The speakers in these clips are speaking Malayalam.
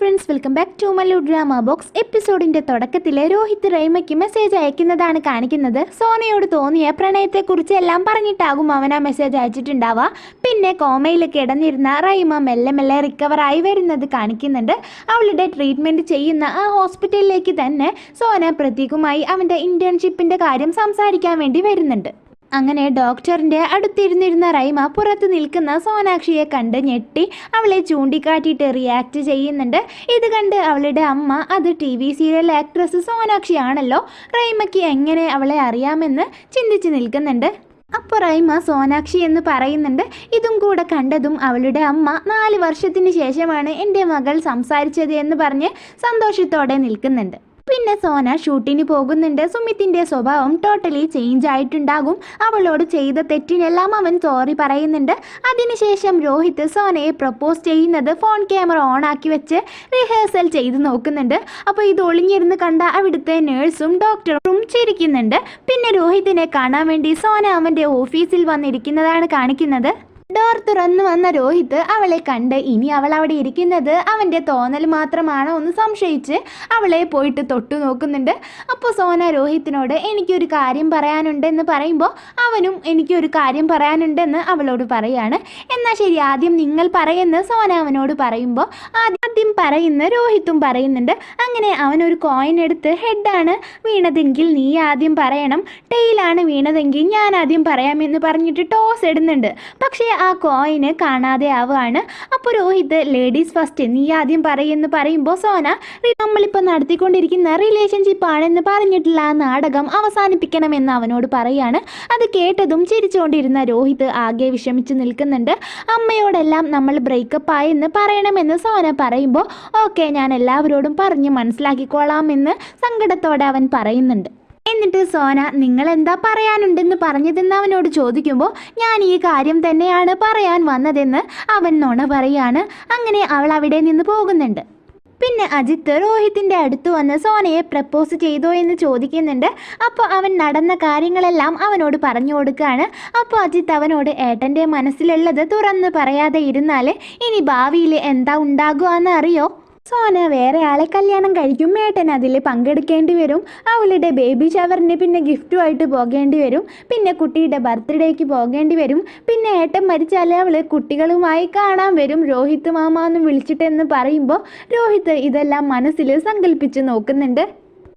Friends, welcome back to Mallu drama box. എപ്പിസോഡിന്റെ തുടക്കത്തിൽ രോഹിത് റൈമയ്ക്ക് മെസ്സേജ് അയക്കുന്നതാണ് കാണിക്കുന്നത്. സോനയോട് തോന്നിയ പ്രണയത്തെക്കുറിച്ച് എല്ലാം പറഞ്ഞിട്ടാകും അവൻ ആ മെസ്സേജ് അയച്ചിട്ടുണ്ടാവുക. പിന്നെ കോമയിൽ കിടന്നിരുന്ന റൈമ മെല്ലെ മെല്ലെ റിക്കവറായി വരുന്നത് കാണിക്കുന്നുണ്ട്. അവളുടെ ട്രീറ്റ്മെൻറ്റ് ചെയ്യുന്ന ആ ഹോസ്പിറ്റലിലേക്ക് തന്നെ സോന പ്രതീകുമായി അവൻ്റെ ഇൻറ്റേൺഷിപ്പിൻ്റെ കാര്യം സംസാരിക്കാൻ വേണ്ടി വരുന്നുണ്ട്. അങ്ങനെ ഡോക്ടറിൻ്റെ അടുത്തിരുന്നിരുന്ന റൈമ പുറത്ത് നിൽക്കുന്ന സോനാക്ഷിയെ കണ്ട് ഞെട്ടി അവളെ ചൂണ്ടിക്കാട്ടിയിട്ട് റിയാക്ട് ചെയ്യുന്നുണ്ട്. ഇത് കണ്ട് അവളുടെ അമ്മ അത് TV സീരിയൽ ആക്ട്രസ് സോനാക്ഷിയാണല്ലോ, റൈമയ്ക്ക് എങ്ങനെ അവളെ അറിയാമെന്ന് ചിന്തിച്ച് നിൽക്കുന്നുണ്ട്. അപ്പോൾ റൈമ സോനാക്ഷി എന്ന് പറയുന്നുണ്ട്. ഇതും കൂടെ കണ്ടതും അവളുടെ അമ്മ 4 വർഷത്തിന് ശേഷമാണ് എൻ്റെ മകൾ സംസാരിച്ചത് എന്ന് പറഞ്ഞ് സന്തോഷത്തോടെ നിൽക്കുന്നുണ്ട്. പിന്നെ സോന ഷൂട്ടിന് പോകുന്നുണ്ട്. സുമിത്തിൻ്റെ സ്വഭാവം ടോട്ടലി ചേഞ്ച് ആയിട്ടുണ്ടാകും. അവളോട് ചെയ്ത തെറ്റിനെല്ലാം അവൻ സോറി പറയുന്നുണ്ട്. അതിനുശേഷം രോഹിത് സോനയെ പ്രപ്പോസ് ചെയ്യുന്നത് ഫോൺ ക്യാമറ ഓൺ ആക്കി വെച്ച് റിഹേഴ്സൽ ചെയ്ത് നോക്കുന്നുണ്ട്. അപ്പോൾ ഇത് ഒളിഞ്ഞിരുന്ന് കണ്ട അവിടുത്തെ നേഴ്സും ഡോക്ടറും ചിരിക്കുന്നുണ്ട്. പിന്നെ രോഹിതിനെ കാണാൻ വേണ്ടി സോന അവൻ്റെ ഓഫീസിൽ വന്നിരിക്കുന്നതാണ് കാണിക്കുന്നത്. ഡോർ തുറന്നു വന്ന രോഹിത് അവളെ കണ്ട് ഇനി അവൾ അവിടെ ഇരിക്കുന്നത് അവൻ്റെ തോന്നൽ മാത്രമാണോ എന്ന് സംശയിച്ച് അവളെ പോയിട്ട് തൊട്ടു നോക്കുന്നുണ്ട്. അപ്പോൾ സോന രോഹിത്തിനോട് എനിക്കൊരു കാര്യം പറയാനുണ്ടെന്ന് പറയുമ്പോൾ അവനും എനിക്കൊരു കാര്യം പറയാനുണ്ടെന്ന് അവളോട് പറയാണ്. എന്നാൽ ശരി, ആദ്യം നിങ്ങൾ പറയുന്ന സോന അവനോട് പറയുമ്പോൾ ആദ്യം പറയുന്ന രോഹിത്തും പറയുന്നുണ്ട്. അങ്ങനെ അവനൊരു കോയിൻ എടുത്ത് ഹെഡാണ് വീണതെങ്കിൽ നീ ആദ്യം പറയണം, ടെയിലാണ് വീണതെങ്കിൽ ഞാൻ ആദ്യം പറയാമെന്ന് പറഞ്ഞിട്ട് ടോസ് ഇടുന്നുണ്ട്. പക്ഷേ ആ കോയിന് കാണാതെ ആവുകയാണ്. അപ്പോൾ രോഹിത് ലേഡീസ് ഫസ്റ്റ്, നീ ആദ്യം പറയുമെന്ന് പറയുമ്പോൾ സോന നമ്മളിപ്പോൾ നടത്തിക്കൊണ്ടിരിക്കുന്ന റിലേഷൻഷിപ്പ് ആണെന്ന് പറഞ്ഞിട്ടുള്ള ആ നാടകം അവസാനിപ്പിക്കണമെന്ന് അവനോട് പറയാണ്. അത് കേട്ടതും ചിരിച്ചുകൊണ്ടിരുന്ന രോഹിത് ആകെ വിഷമിച്ച് നിൽക്കുന്നുണ്ട്. അമ്മയോടെല്ലാം നമ്മൾ ബ്രേക്കപ്പ് ആയെന്ന് പറയണമെന്ന് സോന പറയുമ്പോൾ ഓക്കെ, ഞാൻ എല്ലാവരോടും പറഞ്ഞ് മനസ്സിലാക്കിക്കോളാമെന്ന് സങ്കടത്തോടെ അവൻ പറയുന്നുണ്ട്. എന്നിട്ട് സോന നിങ്ങൾ എന്താ പറയാനുണ്ടെന്ന് പറഞ്ഞതെന്ന് അവനോട് ചോദിക്കുമ്പോൾ ഞാൻ ഈ കാര്യം തന്നെയാണ് പറയാൻ വന്നതെന്ന് അവൻ നുണ പറയാണ്. അങ്ങനെ അവൾ അവിടെ നിന്ന് പോകുന്നുണ്ട്. പിന്നെ അജിത്ത് രോഹിത്തിൻ്റെ അടുത്ത് വന്ന് സോനയെ പ്രപ്പോസ് ചെയ്തോ എന്ന് ചോദിക്കുന്നുണ്ട്. അപ്പോൾ അവൻ നടന്ന കാര്യങ്ങളെല്ലാം അവനോട് പറഞ്ഞു കൊടുക്കുകയാണ്. അപ്പോൾ അജിത്ത് അവനോട് ഏട്ടൻ്റെ മനസ്സിലുള്ളത് തുറന്ന് പറയാതെ ഇരുന്നാൽ ഇനി ഭാവിയിൽ എന്താ ഉണ്ടാകുക എന്ന് അറിയോ? സോന വേറെ ആളെ കല്യാണം കഴിക്കും, ഏട്ടൻ അതിൽ പങ്കെടുക്കേണ്ടി വരും, അവളുടെ ബേബി ഷവറിന് പിന്നെ ഗിഫ്റ്റുമായിട്ട് പോകേണ്ടി വരും, പിന്നെ കുട്ടിയുടെ ബർത്ത്ഡേക്ക് പോകേണ്ടി വരും, പിന്നെ ഏട്ടൻ മരിച്ചാൽ അവൾ കുട്ടികളുമായി കാണാൻ വരും രോഹിത് മാമ എന്ന് വിളിച്ചിട്ടെന്ന് പറയുമ്പോൾ രോഹിത് ഇതെല്ലാം മനസ്സിൽ സങ്കല്പിച്ച് നോക്കുന്നുണ്ട്.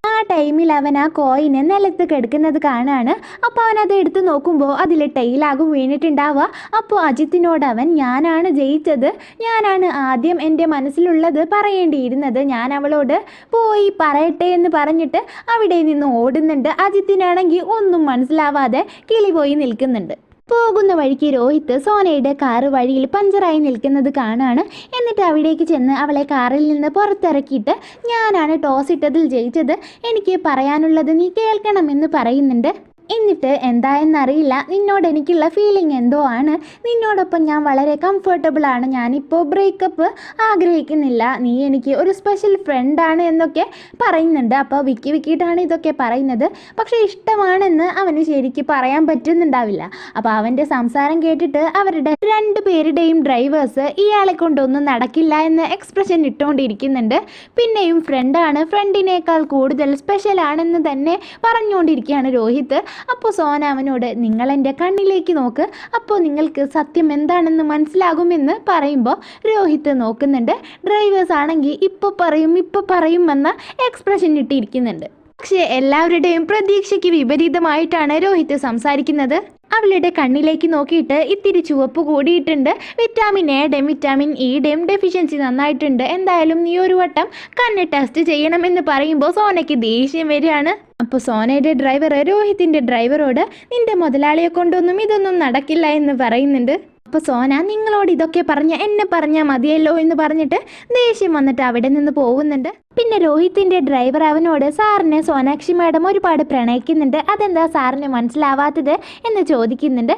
ആ ടൈമിൽ അവൻ ആ കോയിന് നിലത്ത് കിടക്കുന്നത് കാണാണ്. അപ്പോൾ അവനത് എടുത്ത് നോക്കുമ്പോൾ അതിൽ ടെയിലാകും വീണിട്ടുണ്ടാവുക. അപ്പോൾ അജിത്തിനോട് അവൻ ഞാനാണ് ജയിച്ചത്, ഞാനാണ് ആദ്യം എൻ്റെ മനസ്സിലുള്ളത് പറയേണ്ടിയിരുന്നത്, ഞാൻ അവളോട് പോയി പറയട്ടെ എന്ന് പറഞ്ഞിട്ട് അവിടെ നിന്ന് ഓടുന്നുണ്ട്. അജിത്തിനാണെങ്കിൽ ഒന്നും മനസ്സിലാവാതെ കിളി പോയി നിൽക്കുന്നുണ്ട്. പോകുന്ന വഴിക്ക് രോഹിത് സോനയുടെ കാറ് വഴിയിൽ പഞ്ചറായി നിൽക്കുന്നത് കാണാണ്. എന്നിട്ട് അവിടേക്ക് ചെന്ന് അവളെ കാറിൽ നിന്ന് പുറത്തിറക്കിയിട്ട് ഞാനാണ് ടോസ് ഇട്ടതിൽ ജയിച്ചത്, എനിക്ക് പറയാനുള്ളത് നീ കേൾക്കണമെന്ന് പറയുന്നുണ്ട്. എന്നിട്ട് എന്തായെന്നറിയില്ല, നിന്നോട് എനിക്കുള്ള ഫീലിംഗ് എന്തോ ആണ്, നിന്നോടൊപ്പം ഞാൻ വളരെ കംഫർട്ടബിളാണ്, ഞാനിപ്പോൾ ബ്രേക്കപ്പ് ആഗ്രഹിക്കുന്നില്ല, നീ എനിക്ക് ഒരു സ്പെഷ്യൽ ഫ്രണ്ടാണ് എന്നൊക്കെ പറയുന്നുണ്ട്. അപ്പോൾ വിക്കിയിട്ടാണ് ഇതൊക്കെ പറയുന്നത്. പക്ഷേ ഇഷ്ടമാണെന്ന് അവന് ശരിക്കും പറയാൻ പറ്റുന്നുണ്ടാവില്ല. അപ്പോൾ അവൻ്റെ സംസാരം കേട്ടിട്ട് അവരുടെ 2 പേരുടെയും ഡ്രൈവേഴ്സ് ഇയാളെ കൊണ്ടൊന്നും നടക്കില്ല എന്ന എക്സ്പ്രഷൻ ഇട്ടുകൊണ്ടിരിക്കുന്നുണ്ട്. പിന്നെയും ഫ്രണ്ടാണ്, ഫ്രണ്ടിനേക്കാൾ കൂടുതൽ സ്പെഷ്യലാണെന്ന് തന്നെ പറഞ്ഞുകൊണ്ടിരിക്കുകയാണ് രോഹിത്. അപ്പോൾ സോന അവനോട് നിങ്ങൾ എൻ്റെ കണ്ണിലേക്ക് നോക്ക്, അപ്പോൾ നിങ്ങൾക്ക് സത്യം എന്താണെന്ന് മനസ്സിലാകുമെന്ന് പറയുമ്പോൾ രോഹിത് നോക്കുന്നുണ്ട്. ഡ്രൈവേഴ്സ് ആണെങ്കിൽ ഇപ്പോൾ പറയും എന്ന എക്സ്പ്രഷൻ ഇട്ടിരിക്കുന്നുണ്ട്. പക്ഷേ എല്ലാവരുടെയും പ്രതീക്ഷയ്ക്ക് വിപരീതമായിട്ടാണ് രോഹിത് സംസാരിക്കുന്നത്. അവളുടെ കണ്ണിലേക്ക് നോക്കിയിട്ട് ഇത്തിരി ചുവപ്പ് കൂടിയിട്ടുണ്ട്, വിറ്റാമിൻ എയുടെയും വിറ്റാമിൻ ഇയുടെയും ഡെഫിഷ്യൻസി നന്നായിട്ടുണ്ട്, എന്തായാലും നീ ഒരു വട്ടം കണ്ണ് ടെസ്റ്റ് ചെയ്യണമെന്ന് പറയുമ്പോൾ സോനയ്ക്ക് ദേഷ്യം വരികയാണ്. അപ്പോൾ സോനയുടെ ഡ്രൈവർ രോഹിത്തിൻ്റെ ഡ്രൈവറോട് നിന്റെ മുതലാളിയെ കൊണ്ടൊന്നും ഇതൊന്നും നടക്കില്ല എന്ന് പറയുന്നുണ്ട്. അപ്പോൾ സോന നിങ്ങളോട് ഇതൊക്കെ എന്നെ പറഞ്ഞാൽ മതിയല്ലോ എന്ന് പറഞ്ഞിട്ട് ദേഷ്യം വന്നിട്ട് അവിടെ നിന്ന് പോകുന്നുണ്ട്. പിന്നെ രോഹിത്തിൻ്റെ ഡ്രൈവർ അവനോട് സാറിനെ സോനാക്ഷി മാഡം ഒരുപാട് പ്രണയിക്കുന്നുണ്ട്, അതെന്താ സാറിന് മനസ്സിലാവാത്തത് എന്ന് ചോദിക്കുന്നുണ്ട്.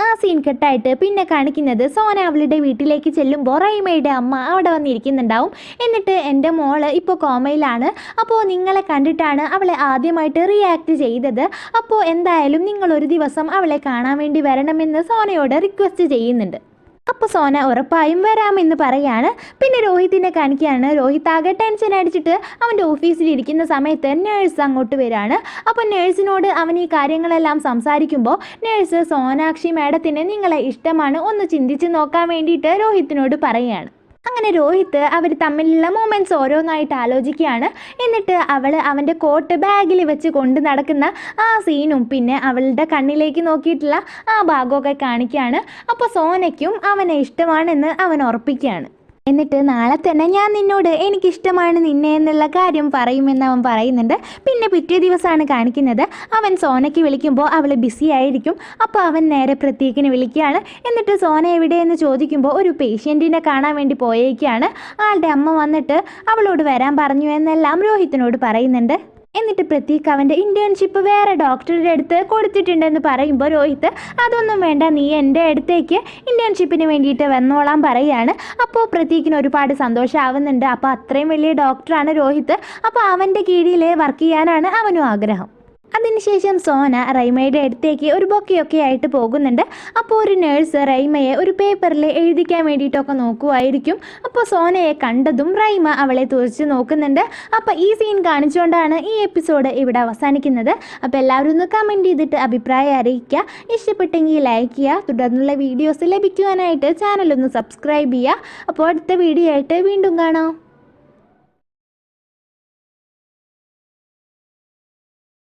ആ സീൻ കട്ടായിട്ട് പിന്നെ കാണിക്കുന്നത് സോന അവളുടെ വീട്ടിലേക്ക് ചെല്ലുമ്പോൾ റൈമയുടെ അമ്മ അവിടെ വന്നിരിക്കുന്നുണ്ടാവും. എന്നിട്ട് എൻ്റെ മോള് ഇപ്പോൾ കോമയിലാണ്, അപ്പോൾ നിങ്ങളെ കണ്ടിട്ടാണ് അവളെ ആദ്യമായിട്ട് റിയാക്ട് ചെയ്തത്, അപ്പോൾ എന്തായാലും നിങ്ങളൊരു ദിവസം അവളെ കാണാൻ വേണ്ടി വരണമെന്ന് സോനയോട് റിക്വസ്റ്റ് ചെയ്യുന്നുണ്ട്. അപ്പോൾ സോന ഉറപ്പായും വരാമെന്ന് പറയാണ്. പിന്നെ രോഹിത്തിനെ കാണിക്കുകയാണ്. രോഹിത് ആകെ ടെൻഷൻ അടിച്ചിട്ട് അവൻ്റെ ഓഫീസിൽ ഇരിക്കുന്ന സമയത്ത് നേഴ്സ് അങ്ങോട്ട് വരികയാണ്. അപ്പോൾ നേഴ്സിനോട് അവൻ ഈ കാര്യങ്ങളെല്ലാം സംസാരിക്കുമ്പോൾ നേഴ്സ് സോനാക്ഷി മാഡത്തിന് നിങ്ങളെ ഇഷ്ടമാണ്, ഒന്ന് ചിന്തിച്ച് നോക്കാൻ വേണ്ടിയിട്ട് രോഹിത്തിനോട് പറയുകയാണ്. അങ്ങനെ രോഹിത്ത് അവർ തമ്മിലുള്ള മൊമെൻറ്റ്സ് ഓരോന്നായിട്ട് ആലോചിക്കുകയാണ്. എന്നിട്ട് അവൾ അവൻ്റെ കോട്ട് ബാഗിൽ വെച്ച് കൊണ്ട് നടക്കുന്ന ആ സീനും പിന്നെ അവളുടെ കണ്ണിലേക്ക് നോക്കിയിട്ടുള്ള ആ ഭാഗമൊക്കെ കാണിക്കുകയാണ്. അപ്പോൾ സോനയ്ക്കും അവനെ ഇഷ്ടമാണെന്ന് അവൻ ഉറപ്പിക്കുകയാണ്. എന്നിട്ട് നാളെ തന്നെ ഞാൻ നിന്നോട് എനിക്കിഷ്ടമാണ് നിന്നെ എന്നുള്ള കാര്യം പറയുമെന്ന് അവൻ പറയുന്നുണ്ട്. പിന്നെ പിറ്റേ ദിവസമാണ് കാണിക്കുന്നത്. അവൻ സോനയ്ക്ക് വിളിക്കുമ്പോൾ അവൾ ബിസി ആയിരിക്കും. അപ്പോൾ അവൻ നേരെ പ്രത്യേകിന് വിളിക്കുകയാണ്. എന്നിട്ട് സോന എവിടെയെന്ന് ചോദിക്കുമ്പോൾ ഒരു പേഷ്യൻറ്റിനെ കാണാൻ വേണ്ടി പോയേക്കാണ്. ആളുടെ അമ്മ വന്നിട്ട് അവളോട് വരാൻ പറഞ്ഞു എന്നെല്ലാം രോഹിത്തിനോട് പറയുന്നുണ്ട്. എന്നിട്ട് പ്രതീക് അവൻ്റെ ഇൻറ്റേൺഷിപ്പ് വേറെ ഡോക്ടറുടെ അടുത്ത് കൊടുത്തിട്ടുണ്ടെന്ന് പറയുമ്പോൾ രോഹിത്ത് അതൊന്നും വേണ്ട, നീ എൻ്റെ അടുത്തേക്ക് ഇൻറ്റേൺഷിപ്പിന് വേണ്ടിയിട്ട് വന്നോളാൻ പറയുകയാണ്. അപ്പോൾ പ്രതീകിന് ഒരുപാട് സന്തോഷമാവുന്നുണ്ട്. അപ്പോൾ അത്രയും വലിയ ഡോക്ടറാണ് രോഹിത്ത്. അപ്പോൾ അവൻ്റെ കീഴിൽ വർക്ക് ചെയ്യാനാണ് അവനും ആഗ്രഹം. അതിനുശേഷം സോന റൈമയുടെ അടുത്തേക്ക് ഒരു ബൊക്കെയൊക്കെ ആയിട്ട് പോകുന്നുണ്ട്. അപ്പോൾ ഒരു നേഴ്സ് റൈമയെ ഒരു പേപ്പറിൽ എഴുതിക്കാൻ വേണ്ടിയിട്ടൊക്കെ നോക്കുമായിരിക്കും. അപ്പോൾ സോനയെ കണ്ടതും റൈമ അവളെ തുറച്ച് നോക്കുന്നുണ്ട്. അപ്പോൾ ഈ സീൻ കാണിച്ചുകൊണ്ടാണ് ഈ എപ്പിസോഡ് ഇവിടെ അവസാനിക്കുന്നത്. അപ്പോൾ എല്ലാവരും ഒന്ന് കമൻറ്റ് ചെയ്തിട്ട് അഭിപ്രായം അറിയിക്കുക. ഇഷ്ടപ്പെട്ടെങ്കിൽ ലൈക്ക് ചെയ്യുക. തുടർന്നുള്ള വീഡിയോസ് ലഭിക്കുവാനായിട്ട് ചാനലൊന്ന് സബ്സ്ക്രൈബ് ചെയ്യുക. അപ്പോൾ അടുത്ത വീഡിയോ ആയിട്ട് വീണ്ടും കാണാം.